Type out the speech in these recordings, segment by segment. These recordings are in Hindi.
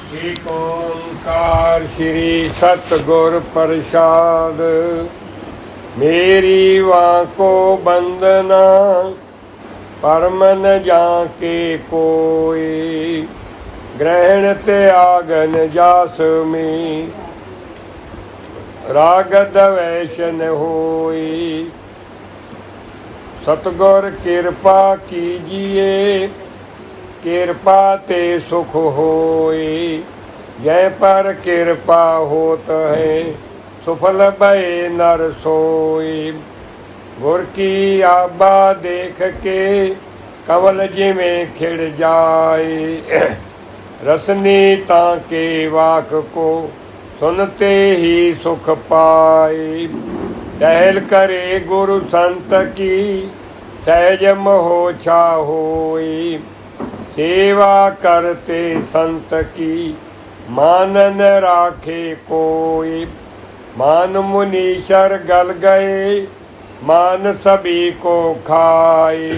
ਏਕ ਓੰਕਾਰ ਸ੍ਰੀ सतगुर प्रसाद। मेरी वाको बंदना परम न जाके कोई, ग्रहण त्यागन जास में रागद वैशन होई। सतगुर कृपा कीजिए, कृपा ते सुख होए। जय पर कृपा होत है, सुफल भय नर सोए। गुर की आबा देख के कमल जिमें खिड़ जाए। रसनी ताके वाक को सुनते ही सुख पाए। टहल करे गुरु संत की सहज मोह छा होई। सेवा करते संत की मानन राखे कोई। मान मुनीश्वर गल गए, मान सभी को खाए।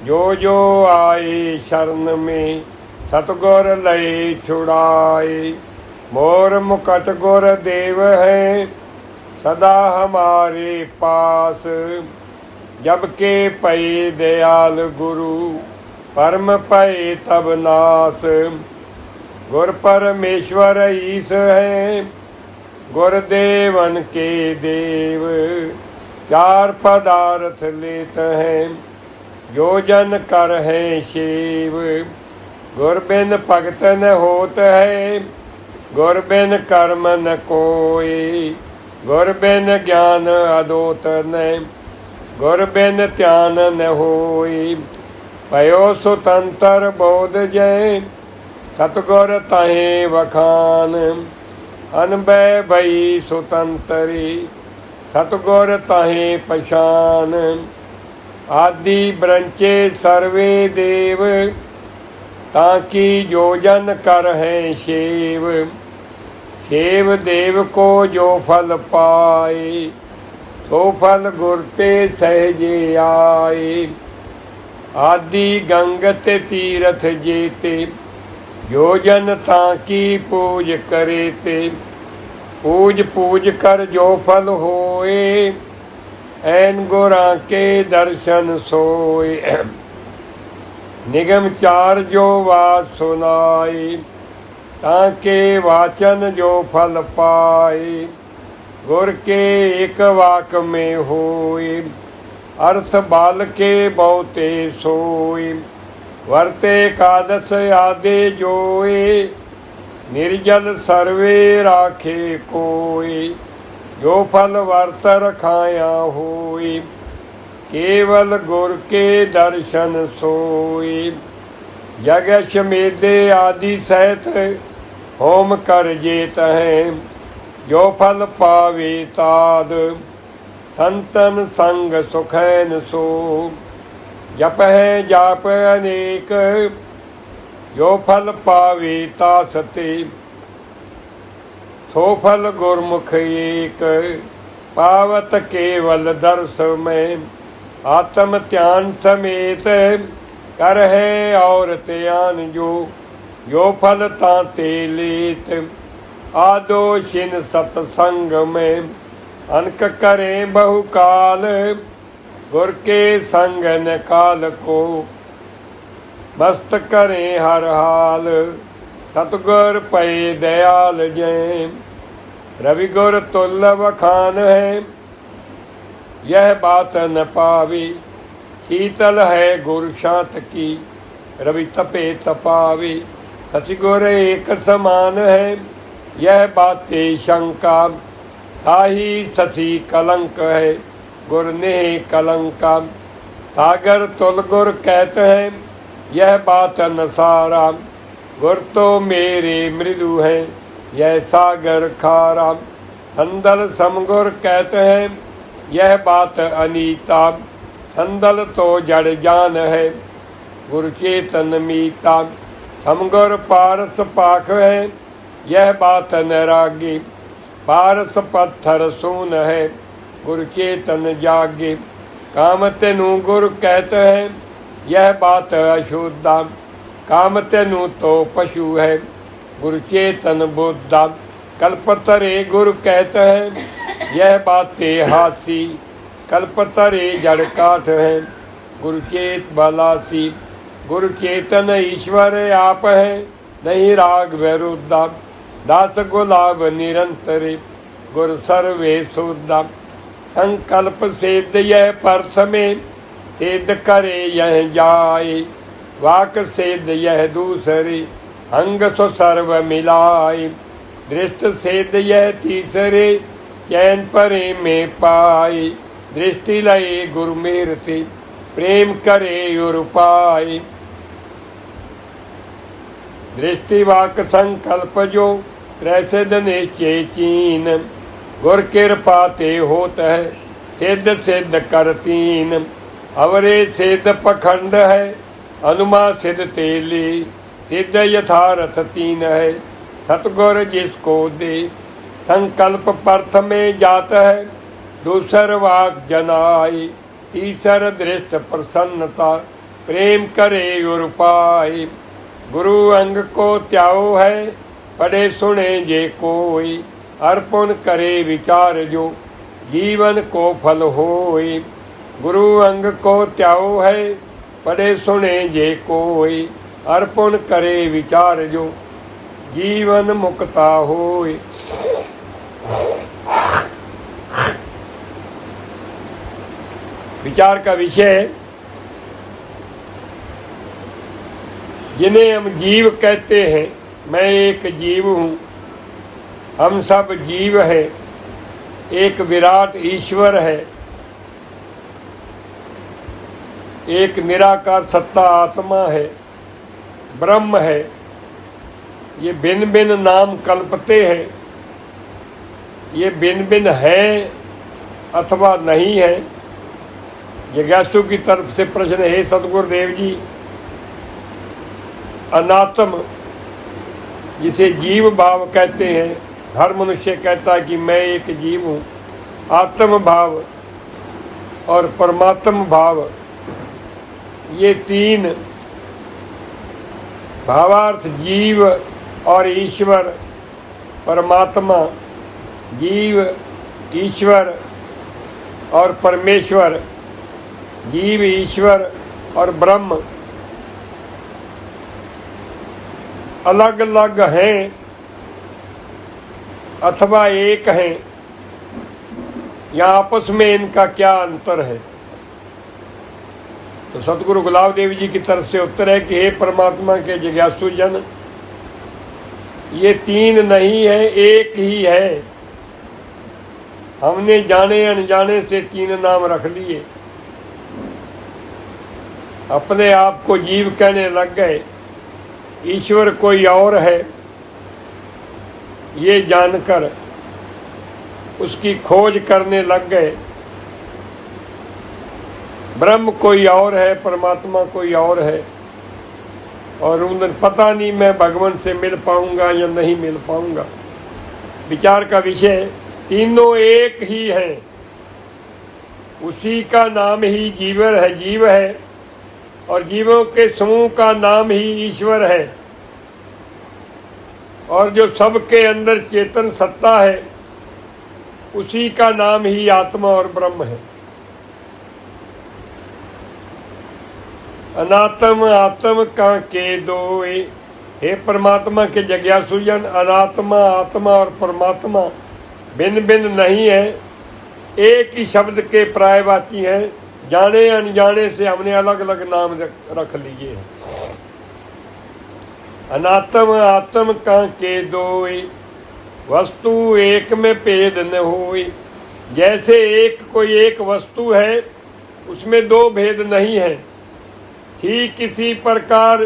जो जो आए शरण में सतगुर लय छुड़ाए। मोर मुकट गुर देव है सदा हमारे पास। जबके पै दयाल गुरु परम पए तब नास। गुर परमेश्वर ईश है, गुरुदेवन के देव। चार पदार्थ लेत हैं, जो जन कर है सेव। गुर बिन भगत न होत है, गुर बिन कर्म न कोई। गुर बिन ज्ञान अदोत न, गुर बिन ध्यान न होई। भयो सुतंतर बोध जय, सतगुर तहे वखान। अनबै भई सुतंतरी, सतगुर तहे पछान। आदि ब्रंचे सर्वे देव, ताकि जो जन कर है सेव। सेव देव को जो फल पाए, सो फल गुर ते सहजे आए। आदि गंगत तीरथ जेते, जो जन ताकी पूज करे ते। पूज पूज कर जो फल होए, ऐन गुरां के दर्शन सोए। निगम चार जो बात सुनाई, ताके वाचन जो फल पाए। गुर के एक वाक में होए, अर्थ बाल के बहुते सोए। वर्ते एकादश आदे जोए, निर्जल सर्वे राखे कोई। जो फल वर्त रखाया होई, केवल गुर के दर्शन सोई। यज्ञ मेदे आदि सहित होम कर जेत हैं, जो फल पावे ताद। संतन संग सुखैन सो, जप है जाप अनेक। जो फल पावे तासते, सो फल गुरमुख एक। पावत केवल दर्श में, आत्म ध्यान समेत। कर है और त्यान जो, जो फल ताते लेत। आदोषिन सतसंग में, अनक करें बहुकाल। गुर के संग न काल को, मस्त करें हर हाल। सतगुर पै दयाल जय, रवि गुर तुल बखान है। यह बात न पावे, शीतल है गुरु शांत की। रवि तपे तपावे, सतगुर एक समान है। यह बातें शंका, साही ससी कलंक है। गुर ने कलंका, सागर तुल गुर कहते हैं। यह बात न सारा, गुर तो मेरे मृदु है। यह सागर खारा, संदल समगुर कहते हैं। यह बात अनीता, संदल तो जड़ जान है। गुरु चेतन मीता, समगुर पारस पाख है। यह बात नैरागी, पारस पत्थर सून है। गुरु चेतन जागे, काम तेनु गुरु कहते हैं। यह बात अशुद्धा, काम तेनु तो पशु है। गुरु चेतन बुद्धा। कल्पतरे गुरु कहते हैं, यह बातें हासी। कल्पतरे जड़ काठ है, गुरु चेत बालासी। गुरु चेतन ईश्वर आप है, नहीं राग विरुद्धा। दास गुलाब निरंतर, गुरु सर्वे सुद्धा। संकल्प सिद्ध यह परथ में, सिद्ध करे यह जाए। वाक सिद्ध यह दूसरे, अंग सो सर्व मिलाए। दृष्ट सिद्ध यह तीसरे, चैन परे में पाए। दृष्टि लय गुरु मेरते, प्रेम करे और पाए। दृष्टि वाक संकल्प जो, त्रैसिद्ध निश्चय चीन। गुर कृपा ते होत है, सिद्ध सिद्ध कर तीन। अवरे सिद्ध पखंड है, अनुमा सिद्ध तेली। सिद्ध यथारथ तीन है, सतगुर जिसको दे। संकल्प पर्थ में जात है, दूसर वाक जनाई। तीसर दृष्ट प्रसन्नता, प्रेम करे और पाए। गुरु अंग को त्याओ है, पढ़े सुने जे कोई। अर्पण करे विचार जो, जीवन को फल होए। गुरु अंग को त्याओ है, पढ़े सुने जे कोई। अर्पण करे विचार जो, जीवन मुक्ता होए। विचार का विषय, जिन्हें हम जीव कहते हैं, मैं एक जीव हूँ, हम सब जीव है। एक विराट ईश्वर है, एक निराकार सत्ता आत्मा है, ब्रह्म है। ये भिन्न भिन्न नाम कल्पते हैं, ये भिन्न भिन्न है अथवा नहीं है। जिज्ञासु की तरफ से प्रश्न है, सतगुरुदेव जी, अनात्म जिसे जीव भाव कहते हैं, हर मनुष्य कहता है कि मैं एक जीव हूँ। आत्म भाव और परमात्म भाव, ये तीन भावार्थ, जीव और ईश्वर, परमात्मा, जीव ईश्वर और परमेश्वर, जीव ईश्वर और ब्रह्म अलग अलग हैं अथवा एक हैं, या आपस में इनका क्या अंतर है। तो सतगुरु गुलाब देव जी की तरफ से उत्तर है कि हे परमात्मा के जिज्ञासु जन, ये तीन नहीं है, एक ही है। हमने जाने अनजाने से तीन नाम रख लिए, अपने आप को जीव कहने लग गए। ईश्वर कोई और है, ये जानकर उसकी खोज करने लग गए। ब्रह्म कोई और है, परमात्मा कोई और है, और उन्हें पता नहीं मैं भगवान से मिल पाऊंगा या नहीं मिल पाऊंगा। विचार का विषय, तीनों एक ही है, उसी का नाम ही जीव है और जीवों के समूह का नाम ही ईश्वर है। और जो सबके अंदर चेतन सत्ता है, उसी का नाम ही आत्मा और ब्रह्म है। अनात्म आत्म का के दोए, हे परमात्मा के जिज्ञासुजन, अनात्मा आत्मा और परमात्मा भिन्न भिन्न नहीं है, एक ही शब्द के पर्यायवाची हैं। जाने अनजाने से हमने अलग अलग नाम रख लिए हैं। अनात्म आत्म का के दोए, वस्तु एक में भेद न होए। जैसे कोई एक वस्तु है, उसमें दो भेद नहीं है, ठीक इसी प्रकार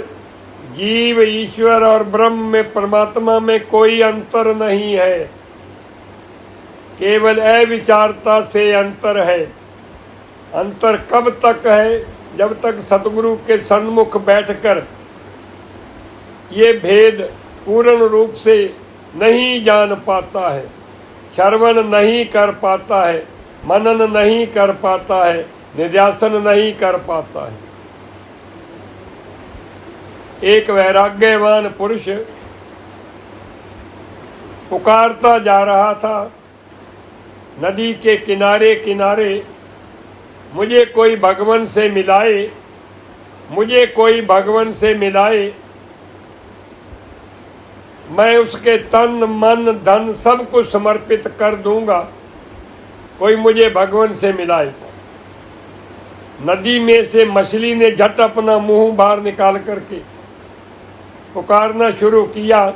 जीव ईश्वर और ब्रह्म में, परमात्मा में कोई अंतर नहीं है, केवल अविचारता से अंतर है। अंतर कब तक है? जब तक सतगुरु के सन्मुख बैठकर ये भेद पूर्ण रूप से नहीं जान पाता है, श्रवण नहीं कर पाता है, मनन नहीं कर पाता है, निध्यासन नहीं कर पाता है। एक वैराग्यवान पुरुष पुकारता जा रहा था नदी के किनारे किनारे, मुझे कोई भगवान से मिलाए, मुझे कोई भगवान से मिलाए। मैं उसके तन मन धन सब कुछ समर्पित कर दूंगा, कोई मुझे भगवान से मिलाए। नदी में से मछली ने झट अपना मुंह बाहर निकाल करके पुकारना शुरू किया,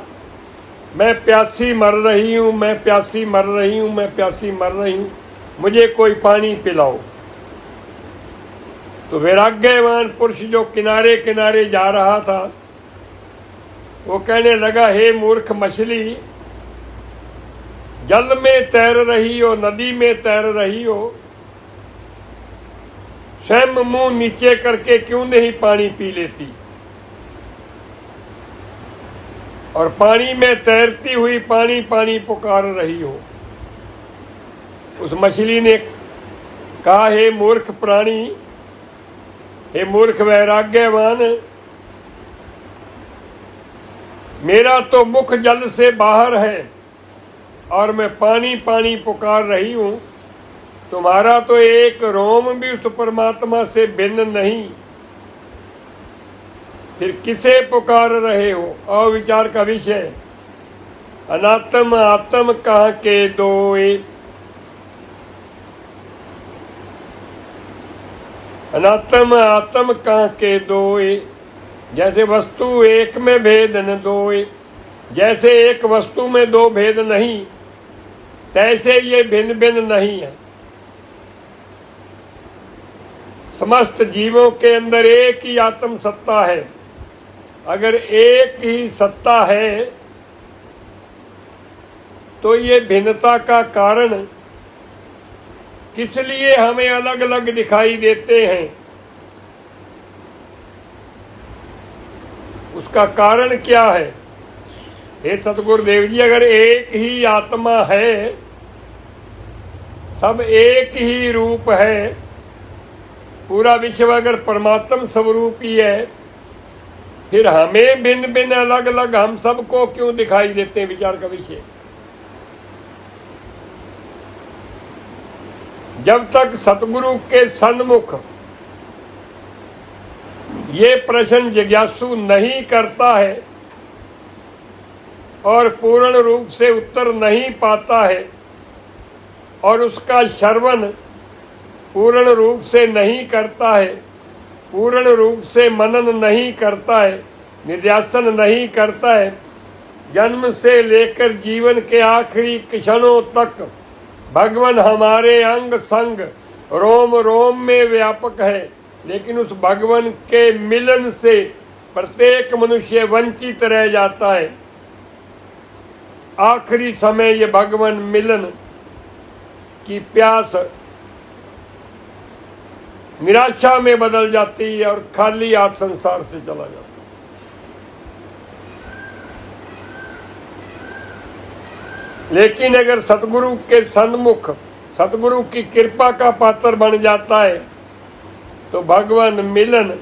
मैं प्यासी मर रही हूँ, मैं प्यासी मर रही हूँ, मैं प्यासी मर रही हूँ, मुझे कोई पानी पिलाओ। तो वैराग्यवान पुरुष जो किनारे किनारे जा रहा था वो कहने लगा, हे मूर्ख मछली, जल में तैर रही हो, नदी में तैर रही हो, स्वयं मुंह नीचे करके क्यों नहीं पानी पी लेती? और पानी में तैरती हुई पानी पानी पुकार रही हो। उस मछली ने कहा, हे मूर्ख प्राणी, हे मूर्ख वैराग्यवान, मेरा तो मुख जल से बाहर है और मैं पानी पानी पुकार रही हूँ, तुम्हारा तो एक रोम भी उस परमात्मा से भिन्न नहीं, फिर किसे पुकार रहे हो? अविचार का विषय। अनात्म आत्म कहाँ के दोए, अनात्म आत्म कहाँ के दोए, जैसे वस्तु एक में भेद न दोए। जैसे एक वस्तु में दो भेद नहीं, तैसे ये भिन्न भिन्न नहीं है। समस्त जीवों के अंदर एक ही आत्म सत्ता है। अगर एक ही सत्ता है तो ये भिन्नता का कारण किस लिए हमें अलग अलग दिखाई देते हैं? उसका कारण क्या है? हे सतगुरुदेव जी, अगर एक ही आत्मा है, सब एक ही रूप है, पूरा विश्व अगर परमात्म स्वरूप ही है, फिर हमें भिन्न भिन्न अलग अलग हम सबको क्यों दिखाई देते हैं? विचार का विषय। जब तक सतगुरु के सन्मुख ये प्रश्न जिज्ञासु नहीं करता है और पूर्ण रूप से उत्तर नहीं पाता है और उसका श्रवण पूर्ण रूप से नहीं करता है, पूर्ण रूप से मनन नहीं करता है, निध्यासन नहीं करता है, जन्म से लेकर जीवन के आखिरी क्षणों तक भगवान हमारे अंग संग रोम रोम में व्यापक है, लेकिन उस भगवान के मिलन से प्रत्येक मनुष्य वंचित रह जाता है। आखिरी समय ये भगवान मिलन की प्यास निराशा में बदल जाती है और खाली हाथ संसार से चला जाता है। लेकिन अगर सतगुरु के सन्मुख सतगुरु की कृपा का पात्र बन जाता है तो भगवान मिलन,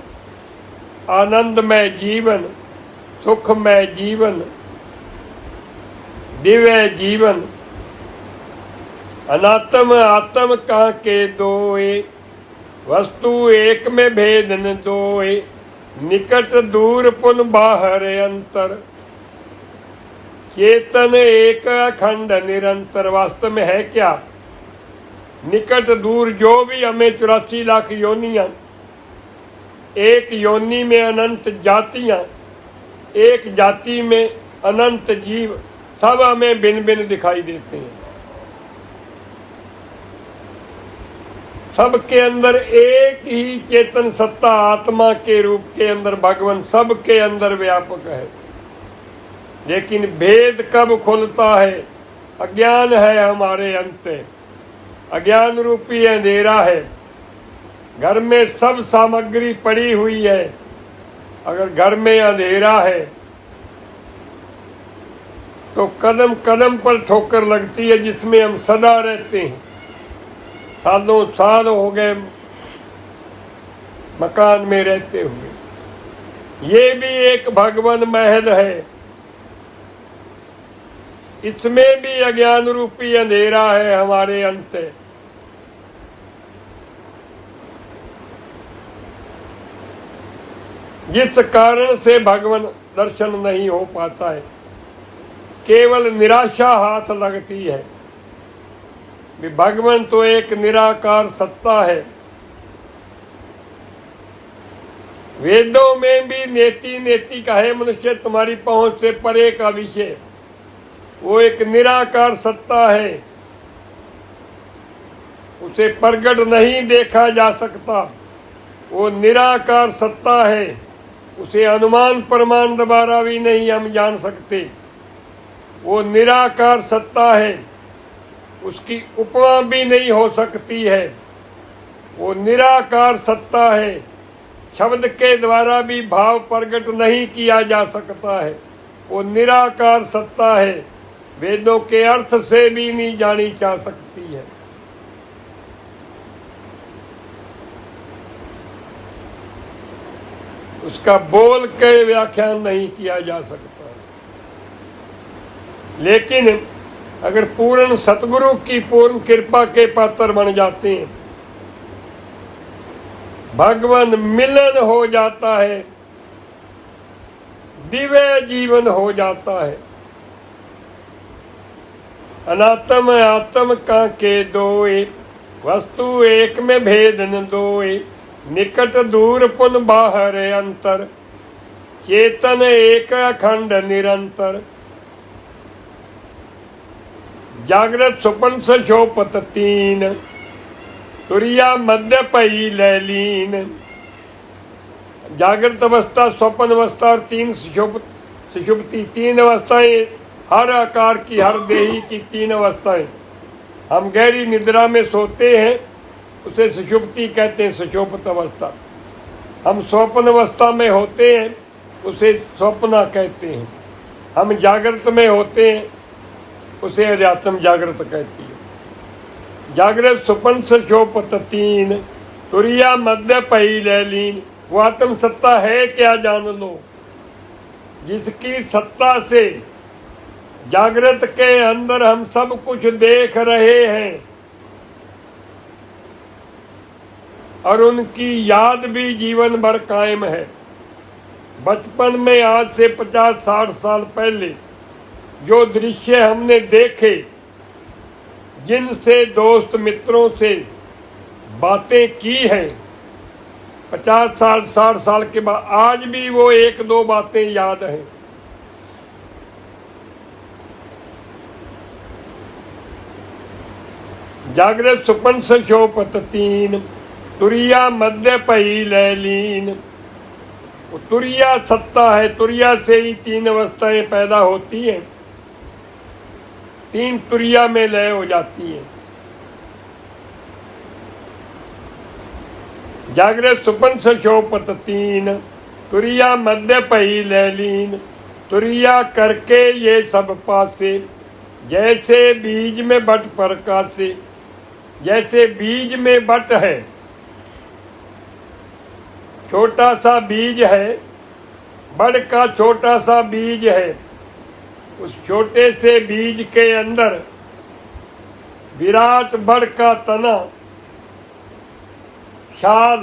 आनंदमय जीवन, सुखमय जीवन, दिव्य जीवन, अनात्म आत्म कहाँ के दोए, वस्तु एक में भेद न दोए, निकट दूर पुन बाहर अंतर, चेतन एक अखंड निरंतर। वास्तव में है क्या? निकट दूर जो भी हमें 84 लाख योनियां, एक योनि में अनंत जातियां, एक जाति में अनंत जीव, सब हमें भिन्न भिन्न दिखाई देते हैं। सबके अंदर एक ही चेतन सत्ता आत्मा के रूप के अंदर भगवान सबके अंदर व्यापक है। लेकिन भेद कब खुलता है? अज्ञान है हमारे अंत, अज्ञान रूपी अंधेरा है। घर में सब सामग्री पड़ी हुई है, अगर घर में अंधेरा है तो कदम कदम पर ठोकर लगती है, जिसमें हम सदा रहते हैं। सालों साल हो गए मकान में रहते हुए। ये भी एक भगवान महल है। इसमें भी अज्ञान रूपी अंधेरा है हमारे अंत। जिस कारण से भगवान दर्शन नहीं हो पाता है, केवल निराशा हाथ लगती है। भगवान तो एक निराकार सत्ता है। वेदों में भी नेति नेति कहे मनुष्य तुम्हारी पहुंच से परे का विषय। वो एक निराकार सत्ता है, उसे प्रगट नहीं देखा जा सकता। वो निराकार सत्ता है, उसे अनुमान प्रमाण द्वारा भी नहीं हम जान सकते। वो निराकार सत्ता है, उसकी उपमा भी नहीं हो सकती है। वो निराकार सत्ता है, शब्द के द्वारा भी भाव प्रकट नहीं किया जा सकता है। वो निराकार सत्ता है, वेदों के अर्थ से भी नहीं जानी जा सकती है। उसका बोल के व्याख्यान नहीं किया जा सकता। लेकिन अगर पूर्ण सतगुरु की पूर्ण कृपा के पात्र बन जाते हैं, भगवान मिलन हो जाता है, दिव्य जीवन हो जाता है। अनात्म आत्म का के दोए, वस्तु एक में भेद न दोए। निकट दूर पुन बाहर अंतर, चेतन एक अखंड निरंतर। जागृत स्वप्न सशोपत तीन, तुरिया मध्य पई लैलीन। जागृत अवस्था, स्वप्न अवस्था और तीन सुषुप्ति, तीन अवस्थाएं, हर आकार की, हर देही की तीन अवस्थाएं। हम गहरी निद्रा में सोते हैं, उसे सुषुप्ति कहते हैं, सुषुप्त अवस्था। हम स्वप्न अवस्था में होते हैं, उसे स्वप्ना कहते हैं। हम जागृत में होते हैं, उसे अध्यात्म जागृत कहती है। जागृत स्वप्न सुषुप्त तीन, तुरिया मध्य पई लैलीन। वो आत्म सत्ता है क्या जान लो, जिसकी सत्ता से जागृत के अंदर हम सब कुछ देख रहे हैं और उनकी याद भी जीवन भर कायम है। बचपन में आज से 50-60 साल पहले जो दृश्य हमने देखे, जिनसे दोस्त मित्रों से बातें की हैं, 50 साल 60 साल के बाद आज भी वो एक दो बातें याद हैं। जागृत स्वप्न सशोपत तीन, तुरिया मध्य पई लैलीन। तुरिया सत्ता है, तुरिया से ही तीन अवस्थाएं पैदा होती हैं, तीन तुरिया में लय हो जाती हैं। जागृत स्वप्न सशोपत तीन, तुरिया मध्य पई लैलीन। तुरिया करके ये सब पासे, जैसे बीज में बट प्रकाशे। जैसे बीज में बट है, छोटा सा बीज है, बड़ का छोटा सा बीज है। उस छोटे से बीज के अंदर विराट बड़ का तना, छाल,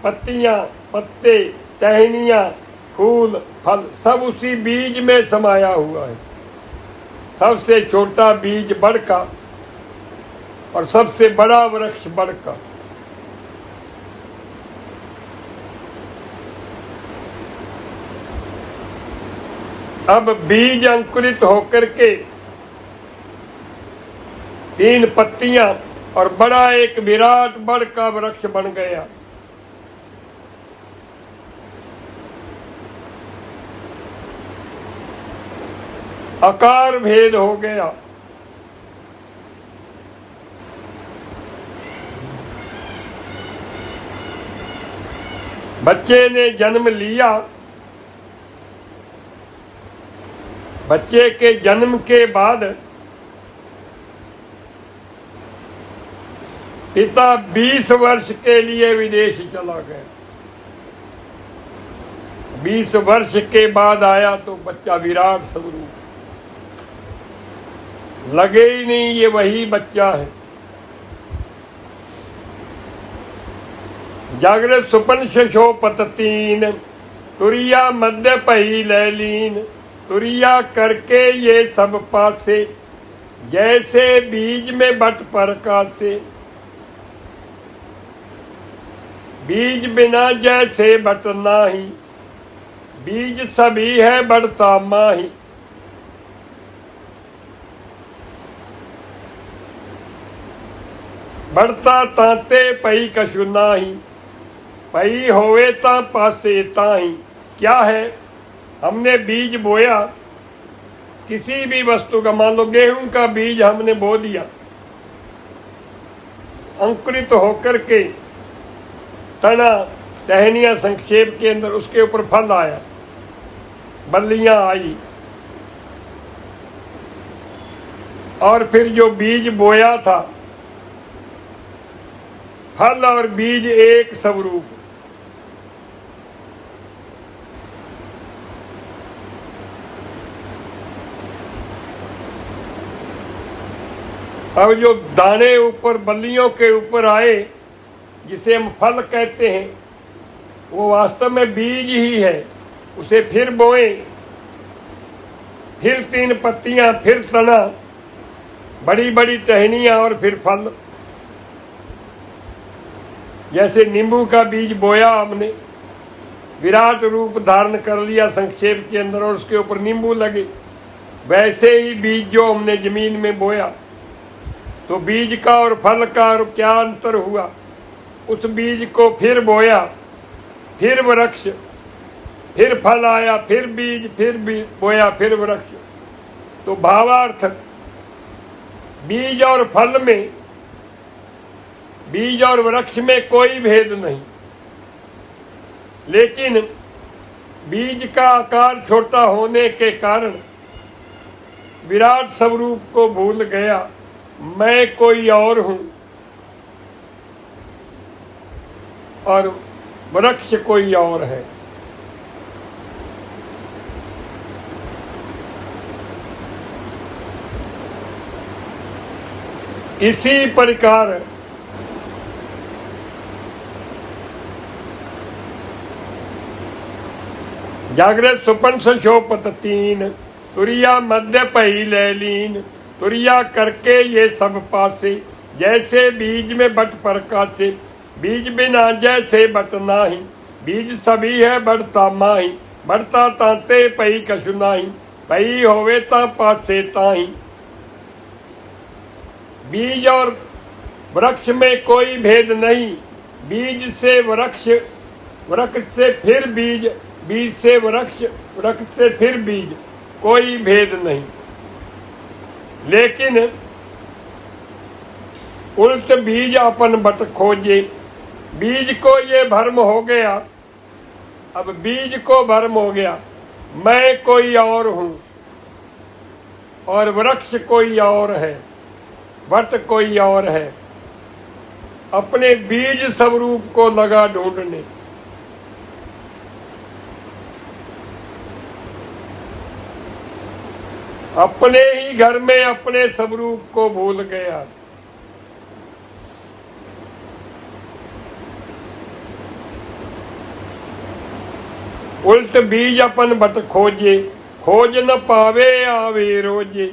पत्तियां, पत्ते, टहनियां, फूल, फल सब उसी बीज में समाया हुआ है। सबसे छोटा बीज बड़ का और सबसे बड़ा वृक्ष बड़ का। अब बीज अंकुरित होकर के तीन पत्तियां और बड़ा एक विराट बड़ का वृक्ष बन गया। आकार भेद हो गया। बच्चे ने जन्म लिया, बच्चे के जन्म के बाद पिता 20 वर्ष के लिए विदेश चला गया। 20 वर्ष के बाद आया तो बच्चा विराट स्वरूप। लगे ही नहीं ये वही बच्चा है। जागृत सुपन शोपत तीन, तुरिया मध्य पही लैलीन। तुरिया करके ये सब पासे, जैसे बीज में बट पर कासे। बीज बिना जैसे बट नाही, बीज सभी है बढ़ता माही। बढ़ता ताते पई कछु नाही, पई होवे ता पासे ताही। क्या है, हमने बीज बोया किसी भी वस्तु का, मान लो गेहूं का बीज हमने बो दिया, अंकुरित होकर के तना टहनियाँ संक्षेप के अंदर उसके ऊपर फल आया, बल्लियां आई, और फिर जो बीज बोया था, फल और बीज एक स्वरूप। अब जो दाने ऊपर बल्लियों के ऊपर आए, जिसे हम फल कहते हैं, वो वास्तव में बीज ही है। उसे फिर बोए, फिर 3 पत्तियां, फिर तना, बड़ी बड़ी टहनियां और फिर फल। जैसे नींबू का बीज बोया हमने, विराट रूप धारण कर लिया संक्षेप के अंदर और उसके ऊपर नींबू लगे, वैसे ही बीज जो हमने जमीन में बोया, तो बीज का और फल का और क्या अंतर हुआ। उस बीज को फिर बोया, फिर वृक्ष, फिर फल आया, फिर बीज, फिर बोया, फिर वृक्ष। तो भावार्थ, बीज और फल में, बीज और वृक्ष में कोई भेद नहीं, लेकिन बीज का आकार छोटा होने के कारण विराट स्वरूप को भूल गया, मैं कोई और हूं और वृक्ष कोई और है। इसी प्रकार जागृत सुपन शोपत तीन, तुरिया मध्य पही लैलीन। तुरिया करके ये सब पासे, जैसे बीज में बट पर कासे। बीज बिना जैसे बट नाही, बीज सभी है बढ़ता माही। बढ़ता ताते पई कछु नाही, पई होवे ता पासे ताही। बीज और वृक्ष में कोई भेद नहीं, बीज से वृक्ष, वृक्ष से फिर बीज, बीज से वृक्ष, वृक्ष से फिर बीज, कोई भेद नहीं। लेकिन उल्ट बीज अपन बट खोजे। बीज को ये भ्रम हो गया, अब बीज को भ्रम हो गया, मैं कोई और हूं और वृक्ष कोई और है, वट कोई और है। अपने बीज स्वरूप को लगा ढूंढने। अपने ही घर में अपने स्वरूप को भूल गया। उल्ट बीज अपन बट खोजे, खोज न पावे आवे रोजे।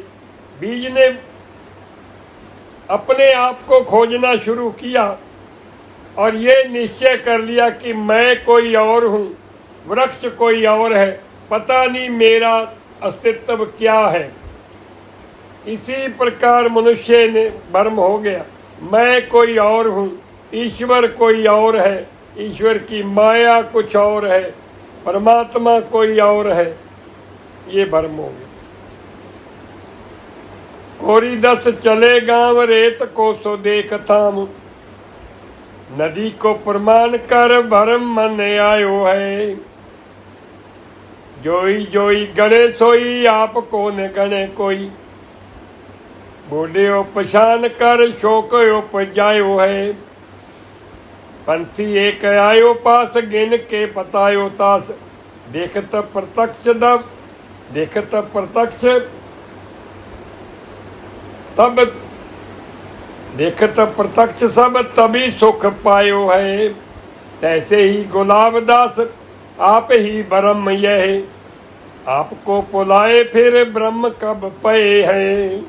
बीज ने अपने आप को खोजना शुरू किया और ये निश्चय कर लिया कि मैं कोई और हूँ, वृक्ष कोई और है, पता नहीं मेरा अस्तित्व क्या है। इसी प्रकार मनुष्य ने भ्रम हो गया, मैं कोई और हूँ, ईश्वर कोई और है, ईश्वर की माया कुछ और है, परमात्मा कोई और है, ये भ्रम हो गया। कोरी दस चले गांव रेत को सो देख थाम, नदी को प्रमाण कर भरम मन आयो है। जोई जोई गणे सोई आप को न गणे कोई, बूढ़े पछान कर शोक उपजायो है। पंथी एक आयो पास गिन के पतायो तास, देखत प्रत्यक्ष दब, देखत प्रत्यक्ष तब देखत प्रत्यक्ष सब तभी सुख पायो है। तैसे ही गुलाबदास आप ही ब्रह्म यह, आपको पुलाए फिर ब्रह्म कब पए हैं।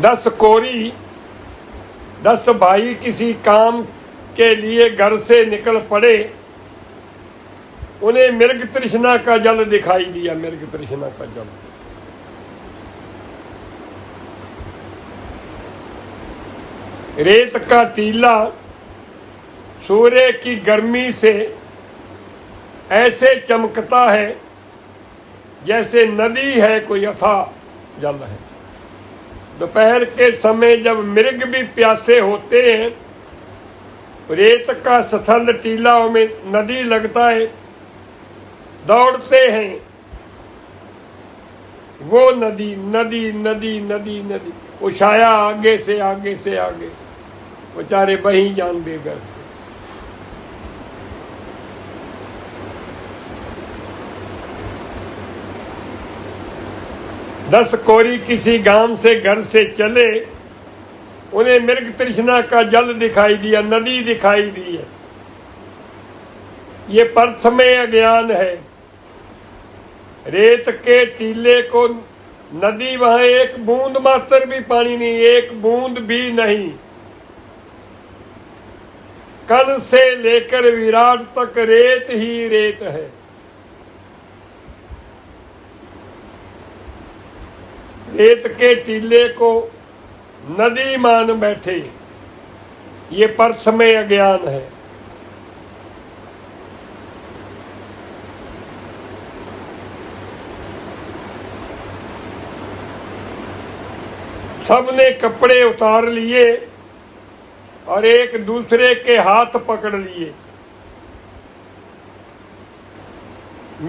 दस कोरी 10 भाई किसी काम के लिए घर से निकल पड़े। उन्हें मृग तृष्णा का जल दिखाई दिया, मृग तृष्णा का जल। रेत का टीला सूर्य की गर्मी से ऐसे चमकता है जैसे नदी है, कोई अथाह जल है। दोपहर के समय जब मृग भी प्यासे होते हैं, रेत का स्थल टीलाओं में नदी लगता है, दौड़ते हैं। वो नदी नदी नदी नदी नदी, वो छाया आगे से आगे से आगे, बेचारे वहीं जान दे गए। 10 कोरी किसी गांव से घर से चले। उन्हें मृग तृष्णा का जल दिखाई दिया, नदी दिखाई दी है। ये पर्थ में अज्ञान है। रेत के टीले को नदी, वहां एक बूंद मात्र भी पानी नहीं, एक बूंद भी नहीं। कण से लेकर विराट तक रेत ही रेत है। रेत के टीले को नदी मान बैठे, ये पर्थ में अज्ञान है। सबने कपड़े उतार लिए और एक दूसरे के हाथ पकड़ लिए।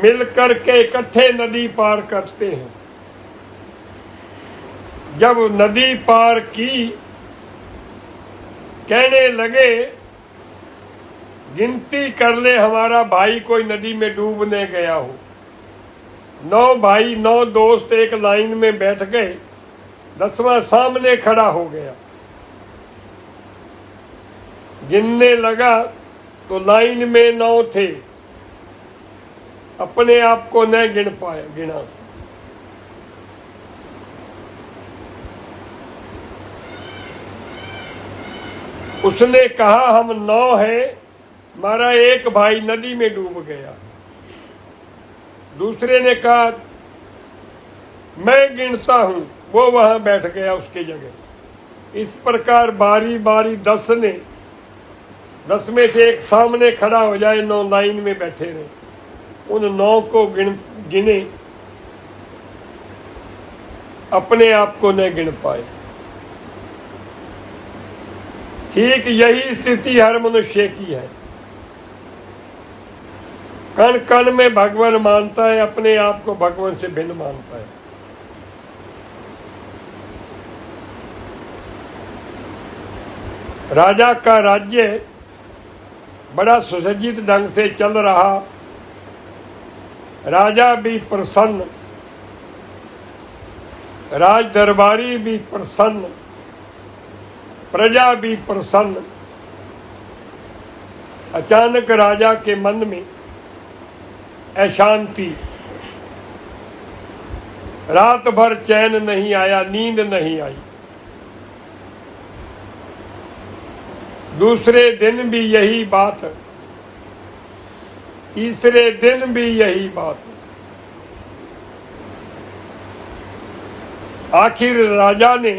मिलकर के इकट्ठे नदी पार करते हैं। जब नदी पार की, कहने लगे गिनती कर ले हमारा भाई कोई नदी में डूबने गया हो। 9 भाई 9 दोस्त एक लाइन में बैठ गए। 10वां सामने खड़ा हो गया। गिनने लगा तो लाइन में 9 थे, अपने आप को न गिना। उसने कहा हम 9 हैं, हमारा एक भाई नदी में डूब गया। दूसरे ने कहा मैं गिनता हूं, वो वहां बैठ गया उसकी जगह। इस प्रकार बारी बारी 10 ने, 10 में से एक सामने खड़ा हो जाए, 9 लाइन में बैठे रहे। उन 9 को गिने, अपने आप को न गिन पाए। ठीक यही स्थिति हर मनुष्य की है। कण कण में भगवान मानता है, अपने आप को भगवान से भिन्न मानता है। राजा का राज्य बड़ा सुसज्जित ढंग से चल रहा। राजा भी प्रसन्न, राज दरबारी भी प्रसन्न, प्रजा भी प्रसन्न। अचानक राजा के मन में अशांति, रात भर चैन नहीं आया, नींद नहीं आई। दूसरे दिन भी यही बात, तीसरे दिन भी यही बात। आखिर राजा ने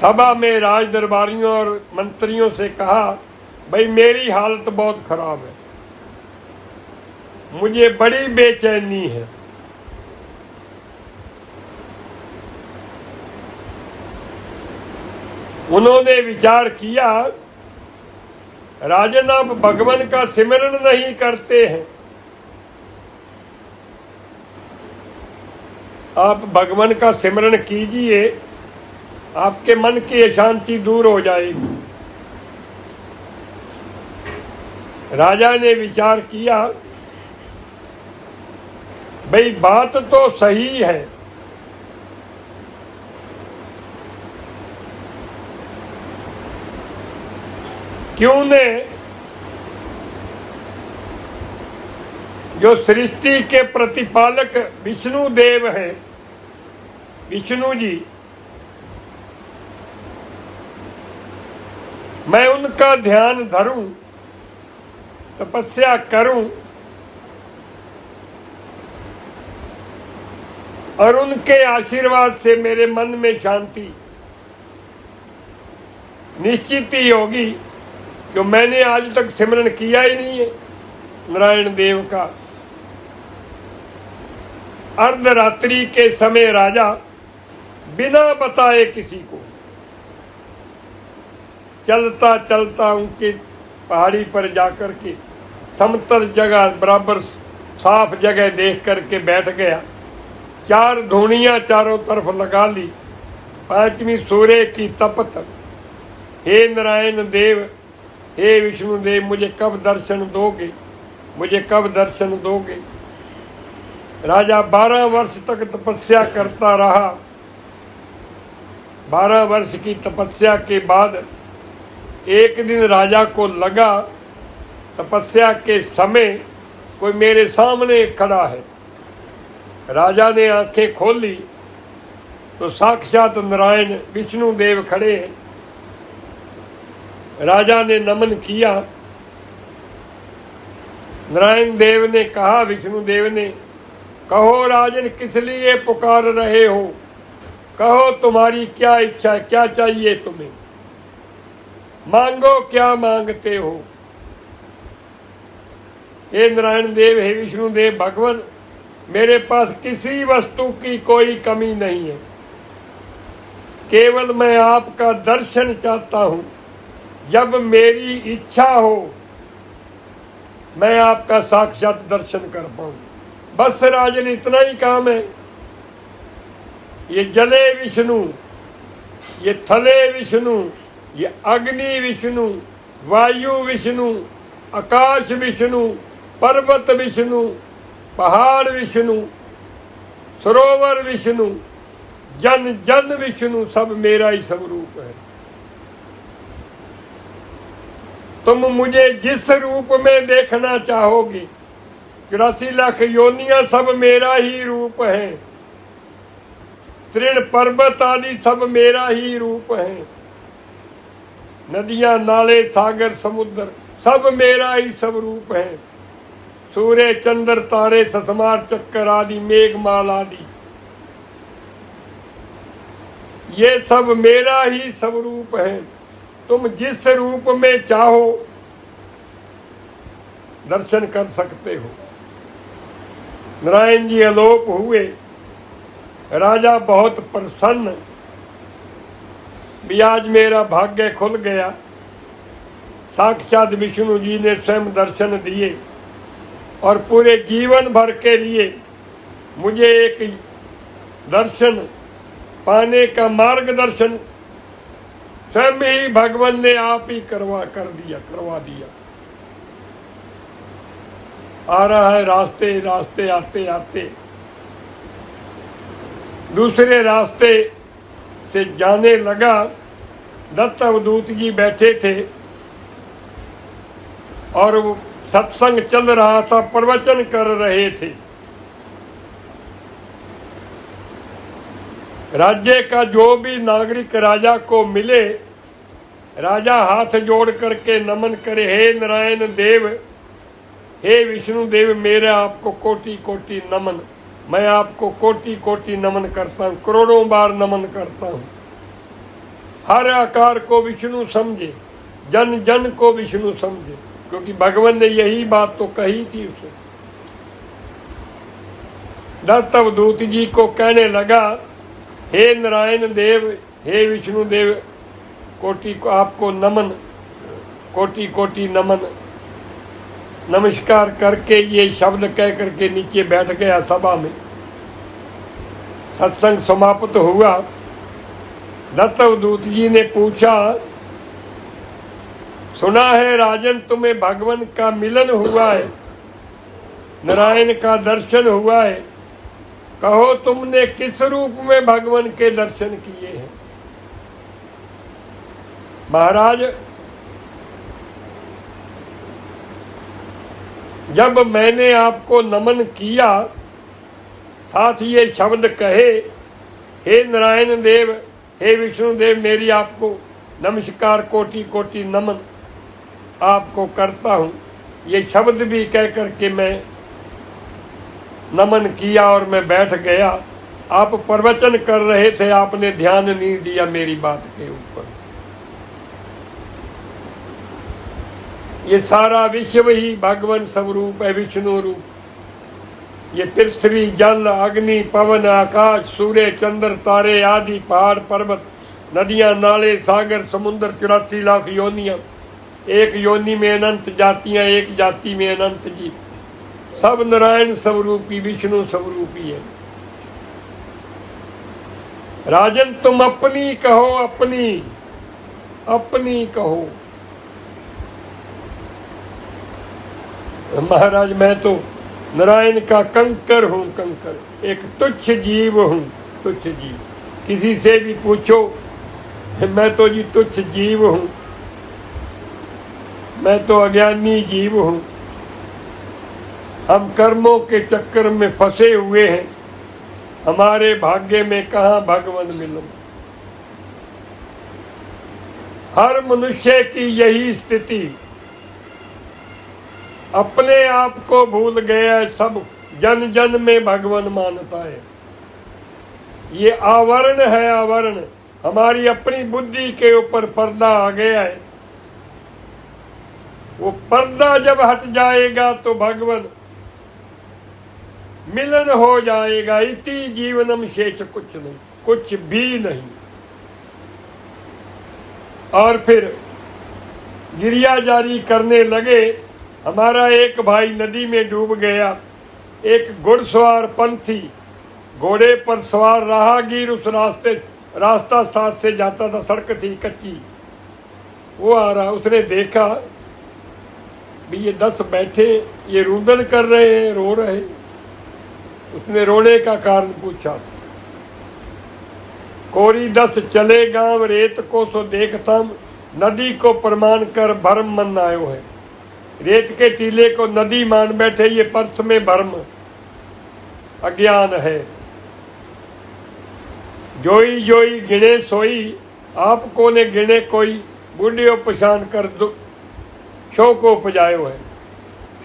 सभा में राज दरबारियों और मंत्रियों से कहा, भाई मेरी हालत बहुत खराब है, मुझे बड़ी बेचैनी है। उन्होंने विचार किया, राजन आप भगवान का सिमरन नहीं करते हैं। आप भगवान का सिमरन कीजिए, आपके मन की अशांति दूर हो जाएगी। राजा ने विचार किया, भाई बात तो सही है, क्यों ने जो सृष्टि के प्रतिपालक विष्णु देव हैं, विष्णु जी, मैं उनका ध्यान धरूं, तपस्या करूं और उनके आशीर्वाद से मेरे मन में शांति निश्चित ही होगी, क्यों मैंने आज तक सिमरन किया ही नहीं है नारायण देव का। अर्धरात्रि के समय राजा बिना बताए किसी को चलता चलता ऊंचे पहाड़ी पर जाकर के समतल जगह बराबर साफ जगह देख करके बैठ गया। 4 धूनियां चारों तरफ लगा ली। 5वीं सूर्य की तपत, हे नारायण देव, हे विष्णु देव, मुझे कब दर्शन दोगे, मुझे कब दर्शन दोगे। राजा 12 वर्ष तक तपस्या करता रहा। 12 वर्ष की तपस्या के बाद एक दिन राजा को लगा तपस्या के समय कोई मेरे सामने खड़ा है। राजा ने आंखें खोली तो साक्षात नारायण विष्णु देव खड़े हैं। राजा ने नमन किया। नारायण देव ने कहा, विष्णु देव ने, कहो राजन, किस लिए पुकार रहे हो, कहो तुम्हारी क्या इच्छा है, क्या चाहिए तुम्हें, मांगो क्या मांगते हो। हे नारायण देव, हे विष्णु देव, भगवान, मेरे पास किसी वस्तु की कोई कमी नहीं है, केवल मैं आपका दर्शन चाहता हूँ। जब मेरी इच्छा हो मैं आपका साक्षात दर्शन कर पाऊँ, बस राजन, इतना ही काम है। ये जले विष्णु, ये थले विष्णु, ये अग्नि विष्णु, वायु विष्णु, आकाश विष्णु, पर्वत विष्णु, पहाड़ विष्णु, सरोवर विष्णु, जन जन विष्णु, सब मेरा ही स्वरूप है। तुम मुझे जिस रूप में देखना चाहोगे, 84 लाख योनियां सब मेरा ही रूप है, तृण पर्वत आदि सब मेरा ही रूप है, नदियां नाले सागर समुद्र सब मेरा ही स्वरूप है, सूर्य चंद्र तारे ससमार चक्कर आदि मेघमाल आदि ये सब मेरा ही स्वरूप है। तुम जिस रूप में चाहो दर्शन कर सकते हो। नारायण जी अलोप हुए। राजा बहुत प्रसन्न, भी आज मेरा भाग्य खुल गया। साक्षात विष्णु जी ने स्वयं दर्शन दिए और पूरे जीवन भर के लिए मुझे एक दर्शन पाने का मार्गदर्शन स्वयं ही भगवान ने आप ही करवा दिया। आ रहा है रास्ते रास्ते आते आते दूसरे रास्ते से जाने लगा। दत्त अवधूत जी बैठे थे और वो सत्संग चल रहा था, प्रवचन कर रहे थे। राज्य का जो भी नागरिक राजा को मिले, राजा हाथ जोड़ करके नमन करे, हे नारायण देव, हे विष्णु देव, मेरा आपको कोटि कोटि नमन, मैं आपको कोटि कोटि नमन करता हूँ, करोड़ों बार नमन करता हूँ। हर आकार को विष्णु समझे, जन जन को विष्णु समझे, क्योंकि भगवान ने यही बात तो कही थी उसे। दत्त अवधूत जी को कहने लगा, हे नारायण देव, हे विष्णु देव, कोटि को आपको नमन, कोटि कोटि नमन। नमस्कार करके ये शब्द कह करके नीचे बैठ गया सभा में। सत्संग समाप्त हुआ। दत्त अवधूत जी ने पूछा, सुना है राजन तुम्हें भगवान का मिलन हुआ है, नारायण का दर्शन हुआ है। कहो तुमने किस रूप में भगवान के दर्शन किए हैं। महाराज, जब मैंने आपको नमन किया, साथ ये शब्द कहे, हे नारायण देव, हे विष्णु देव, मेरी आपको नमस्कार, कोटि कोटि नमन आपको करता हूँ, ये शब्द भी कह करके मैं नमन किया और मैं बैठ गया। आप प्रवचन कर रहे थे, आपने ध्यान नहीं दिया मेरी बात के ऊपर। ये सारा विश्व ही भगवान स्वरूप है, विष्णु रूप। ये पृथ्वी, जल, अग्नि, पवन, आकाश, सूर्य, चंद्र, तारे आदि, पहाड़, पर्वत, नदियां, नाले, सागर, समुद्र, 84 लाख योनियां, एक योनि में अनंत जातियां, एक जाति में अनंत जीव, सब नारायण स्वरूपी, विष्णु स्वरूपी है। राजन तुम अपनी कहो, अपनी अपनी कहो। महाराज, मैं तो नारायण का कंकर हूँ, कंकर, एक तुच्छ जीव हूँ, तुच्छ जीव। किसी से भी पूछो, मैं तो जी तुच्छ जीव हूँ, मैं तो अज्ञानी जीव हूँ। हम कर्मों के चक्कर में फंसे हुए हैं, हमारे भाग्य में कहाँ भगवान मिलन। हर मनुष्य की यही स्थिति, अपने आप को भूल गया है, सब जन जन में भगवान मानता है। ये आवरण है, आवरण। हमारी अपनी बुद्धि के ऊपर पर्दा आ गया है। वो पर्दा जब हट जाएगा तो भगवान मिलन हो जाएगा। इति जीवनम शेष कुछ नहीं, कुछ भी नहीं। और फिर गिरिया जारी करने लगे। हमारा एक भाई नदी में डूब गया। एक घुड़सवार पंथी, घोड़े पर सवार राहगीर उस रास्ता साथ से जाता था, सड़क थी कच्ची। वो आ रहा, उसने देखा भी ये 10 बैठे, ये रुदन कर रहे हैं, रो रहे। उसने रोने का कारण पूछा। कोरी 10 चले गांव रेत को सो देखता, नदी को प्रमाण कर भरम मन आयो है। रेत के टीले को नदी मान बैठे, ये पर्थ में भरम अज्ञान है। जोई जोई गिने सोई, आपको ने गिने कोई, बूढ़ियों पछान कर शोक उपजायो है।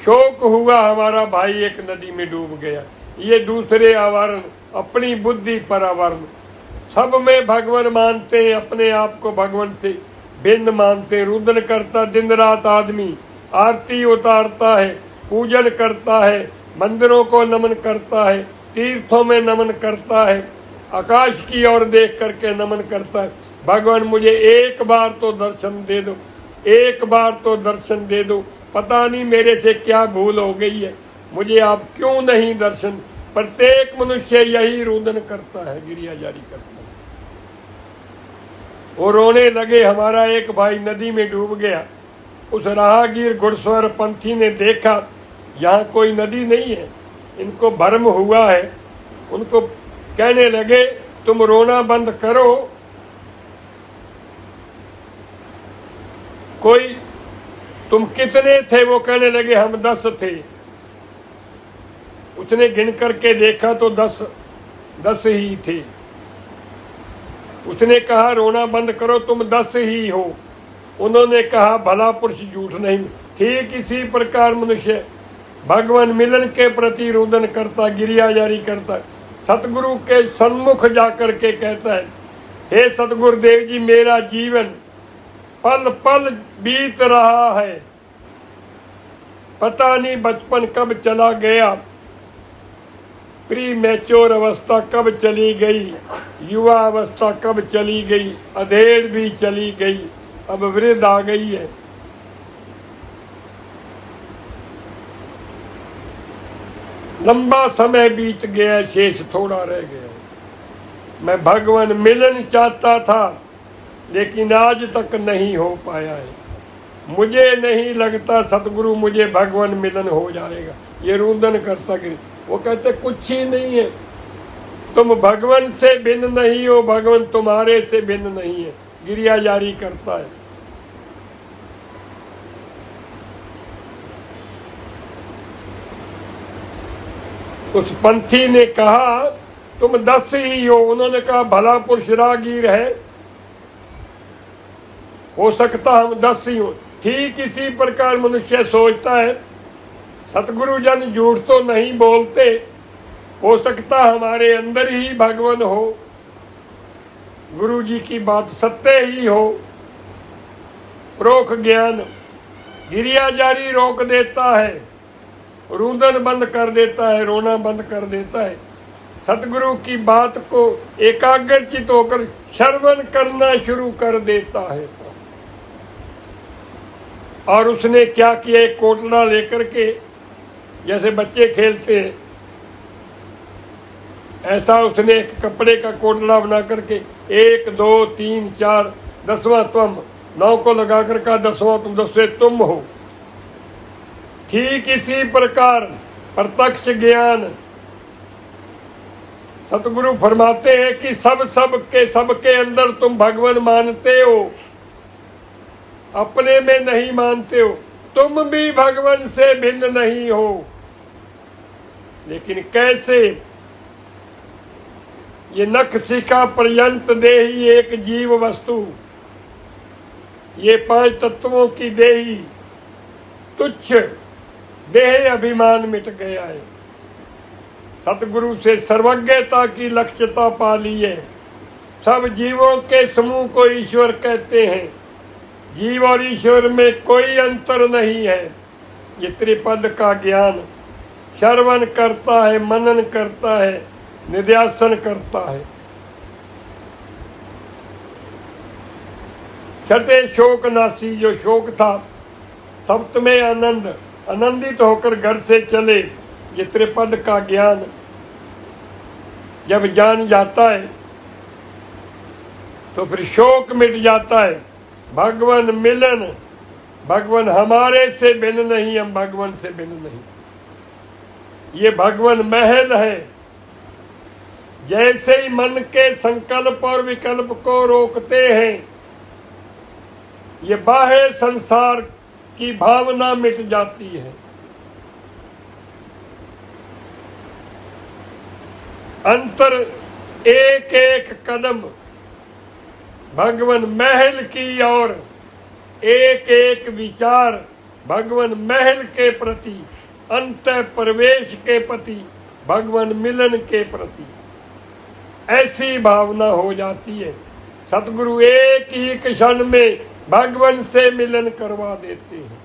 शोक हुआ, हमारा भाई एक नदी में डूब गया। ये दूसरे आवरण, अपनी बुद्धि पर आवरण। सब में भगवान मानते हैं, अपने आप को भगवान से भिन्न मानते हैं। रुदन करता दिन रात आदमी, आरती उतारता है, पूजन करता है, मंदिरों को नमन करता है, तीर्थों में नमन करता है, आकाश की ओर देख करके नमन करता है। भगवान मुझे एक बार तो दर्शन दे दो, एक बार तो दर्शन दे दो। पता नहीं मेरे से क्या भूल हो गई है, मुझे आप क्यों नहीं दर्शन। प्रत्येक मनुष्य यही रुदन करता है, गिरिया जारी करता है। वो रोने लगे। हमारा एक भाई नदी में डूब गया। उस राहगीर घुड़सवार पंथी ने देखा यहाँ कोई नदी नहीं है, इनको भ्रम हुआ है। उनको कहने लगे, तुम रोना बंद करो, कोई तुम कितने थे? वो कहने लगे हम 10 थे। उसने गिन करके देखा तो 10 ही थे। उसने कहा रोना बंद करो, तुम 10 ही हो। उन्होंने कहा भला पुरुष झूठ नहीं। ठीक इसी प्रकार मनुष्य भगवान मिलन के प्रति रुदन करता, गिरिया जारी करता, सतगुरु के सन्मुख जाकर के कहता है, हे सतगुरुदेव जी, मेरा जीवन पल पल बीत रहा है, पता नहीं बचपन कब चला गया, प्री मैच्योर अवस्था कब चली गई, युवा अवस्था कब चली गई, अधेड़ भी चली गई, अब वृद्ध आ गई है। लंबा समय बीत गया, शेष थोड़ा रह गया। मैं भगवान मिलन चाहता था, लेकिन आज तक नहीं हो पाया है। मुझे नहीं लगता सतगुरु मुझे भगवान मिलन हो जाएगा। ये रुदन करता गिरी। वो कहते कुछ ही नहीं है, तुम भगवान से भिन्न नहीं हो, भगवान तुम्हारे से भिन्न नहीं है। गिरिया जारी करता है। उस पंथी ने कहा तुम 10 ही हो। उन्होंने कहा भला पुरुष रागीर है, हो सकता हम 10 ही हो। ठीक इसी प्रकार मनुष्य सोचता है सतगुरु जन झूठ तो नहीं बोलते, हो सकता हमारे अंदर ही भगवान हो, गुरु जी की बात सत्य ही हो। प्रोख ज्ञान गिरिया जारी रोक देता है, रुदन बंद कर देता है, रोना बंद कर देता है। सतगुरु की बात को एकाग्रचित होकर श्रवण करना शुरू कर देता है। और उसने क्या किया, एक कोटला लेकर के, जैसे बच्चे खेलते हैं ऐसा उसने एक कपड़े का कोटला बना करके 1 2 3 4 10वां तुम, 9 को लगा कर कहा 10वां तुम, 10वें तुम हो। ठीक इसी प्रकार प्रत्यक्ष ज्ञान सतगुरु फरमाते हैं कि सबके अंदर तुम भगवान मानते हो, अपने में नहीं मानते हो। तुम भी भगवान से भिन्न नहीं हो। लेकिन कैसे? ये नखशिखा पर्यंत देही एक जीव वस्तु, ये 5 तत्वों की देही तुच्छ देह अभिमान मिट गया है। सतगुरु से सर्वज्ञता की लक्ष्यता पा ली है। सब जीवों के समूह को ईश्वर कहते हैं। जीव और ईश्वर में कोई अंतर नहीं है। ये त्रिपद का ज्ञान श्रवण करता है, मनन करता है, निध्यासन करता है। छठे शोक नासी, जो शोक था, सप्तमें आनंद, आनंदित होकर घर से चले। ये त्रिपद का ज्ञान जब जान जाता है तो फिर शोक मिट जाता है। भगवान मिलन, भगवान हमारे से भिन्न नहीं, हम भगवान से भिन्न नहीं। ये भगवान महल है। जैसे ही मन के संकल्प और विकल्प को रोकते हैं, ये बाह्य संसार की भावना मिट जाती है। अंतर एक एक कदम भगवान महल की ओर, एक एक विचार भगवान महल के प्रति, अंत प्रवेश के प्रति, भगवान मिलन के प्रति, ऐसी भावना हो जाती है। सतगुरु एक ही क्षण में भगवान से मिलन करवा देते हैं।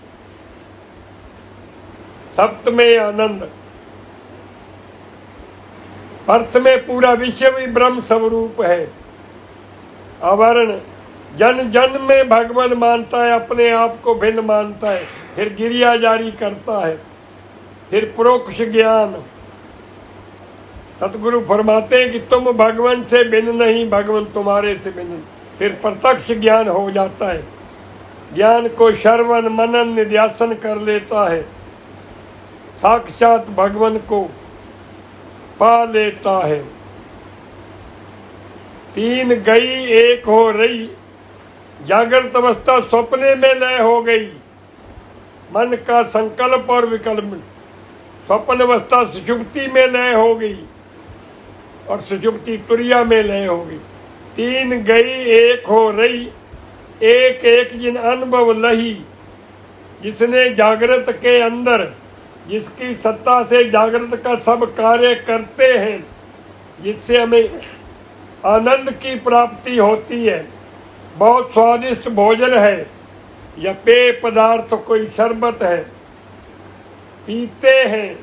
सप्तमें आनंद, अर्थ में पूरा विश्व ही ब्रह्म स्वरूप है। आवरण जन जन में भगवान मानता है, अपने आप को भिन्न मानता है, फिर गिरिया जारी करता है। फिर प्रोक्ष ज्ञान, सतगुरु फरमाते हैं कि तुम भगवान से भिन्न नहीं, भगवान तुम्हारे से भिन्न। फिर प्रत्यक्ष ज्ञान हो जाता है। ज्ञान को श्रवण मनन निध्यासन कर लेता है, साक्षात भगवान को पा लेता है। 3 गई एक हो रही, जागृत अवस्था स्वप्ने में लय हो गई। मन का संकल्प और विकल्प, स्वप्न अवस्था सुषुप्ति में लय हो गई और सुषुप्ति तुरिया में लय हो गई। 3 गई एक हो रही, एक एक जिन अनुभव लही। जिसने जागृत के अंदर, जिसकी सत्ता से जागृत का सब कार्य करते हैं, जिससे हमें आनंद की प्राप्ति होती है। बहुत स्वादिष्ट भोजन है या पेय पदार्थ, कोई शरबत है, पीते हैं,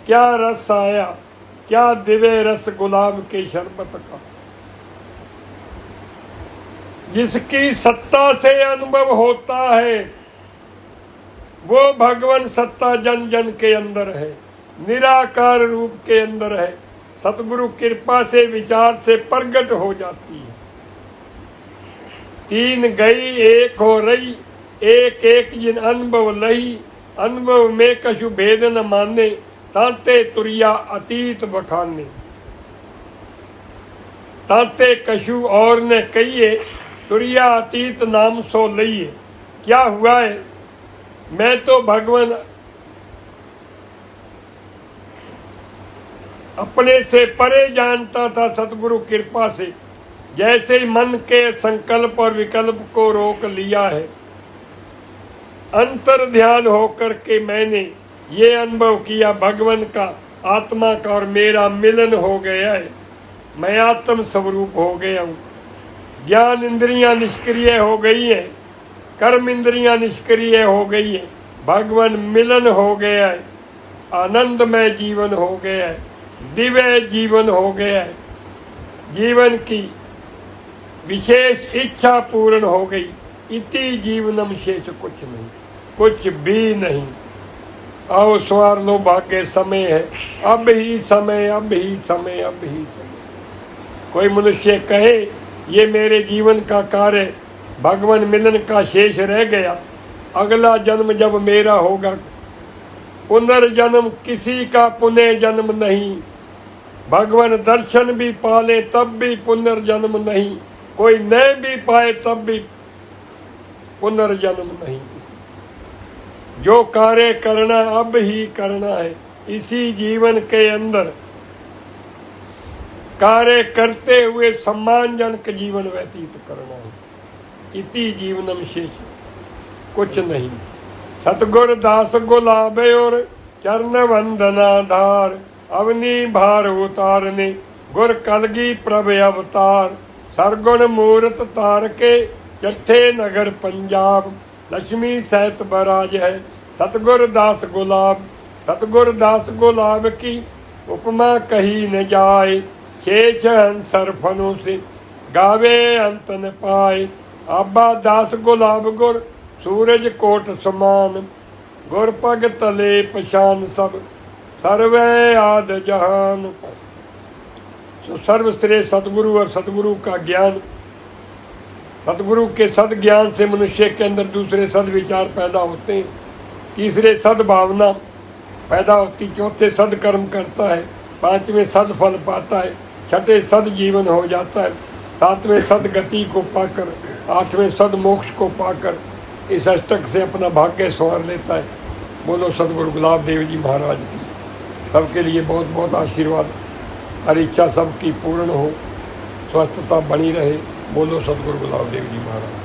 क्या रस आया, क्या दिव्य रस गुलाब के शरबत का। जिसकी सत्ता से अनुभव होता है, वो भगवान सत्ता जन जन के अंदर है, निराकार रूप के अंदर है। सतगुरु कृपा से विचार से प्रकट हो जाती है। तीन गई एक हो रही, एक एक जिन अनुभव लही, अनुभव में कछु भेद न माने, तांते तुरिया अतीत बखाने। तांते कछु और ने कहिए, तुरिया अतीत नाम सो लइए। क्या हुआ है, मैं तो भगवान अपने से परे जानता था सतगुरु कृपा से, जैसे ही मन के संकल्प और विकल्प को रोक लिया है, अंतर ध्यान होकर के मैंने ये अनुभव किया, भगवान का आत्मा का और मेरा मिलन हो गया है। मैं आत्म स्वरूप हो गया हूँ। ज्ञान इंद्रियां निष्क्रिय हो गई है, कर्म इंद्रियां निष्क्रिय हो गई है, भगवान मिलन हो गया है, आनंदमय जीवन हो गया है, दिव्य जीवन हो गया है। जीवन की विशेष इच्छा पूर्ण हो गई। इति जीवनम शेष कुछ नहीं, कुछ भी नहीं। आओ सवार लो, भाग्य समय है, अब ही समय, अब ही समय, अब ही समय। कोई मनुष्य कहे ये मेरे जीवन का कार्य भगवान मिलन का शेष रह गया, अगला जन्म जब मेरा होगा, पुनर्जन्म किसी का पुनः जन्म नहीं। भगवान दर्शन भी पाले तब भी पुनर्जन्म नहीं, कोई न भी पाए तब भी पुनर्जन्म नहीं। जो कार्य करना अब ही करना है, इसी जीवन के अंदर कार्य करते हुए सम्मानजनक जीवन व्यतीत करना है। इति जीवनम शेष कुछ नहीं। सतगुर दास गुलाब और चरण वंदनाधार, अवनी भार उतारने गुर कलगी प्रभ अवतार। सरगुण मूर्त तार के चट्ठे नगर पंजाब, लक्ष्मी सहित बराज है सतगुर दास गुलाब। सतगुर दास गुलाब की उपमा कही न जाए, शेष हंसर फनों से गावे अंत न पाए। आबा दास गुलाब गुर सूरज कोट समान, गुर पग तले पशान सब सर्वे आद जहान। सर्वश्रेष्ठ सतगुरु और सतगुरु का ज्ञान, सतगुरु के सद ज्ञान से मनुष्य के अंदर दूसरे सद विचार पैदा होते हैं, तीसरे सद भावना पैदा होती, चौथे सद कर्म करता है, पांचवें सद फल पाता है, छठे सद जीवन हो जाता है, सातवें सद गति को पाकर, आठवें सद मोक्ष को पाकर इस अष्टक से अपना भाग्य संवार लेता है। बोलो सतगुरु गुलाब देव जी महाराज की। सबके लिए बहुत बहुत आशीर्वाद। हर इच्छा सबकी पूर्ण हो, स्वस्थता बनी रहे। बोलो सतगुरु गुलाब देव जी महाराज।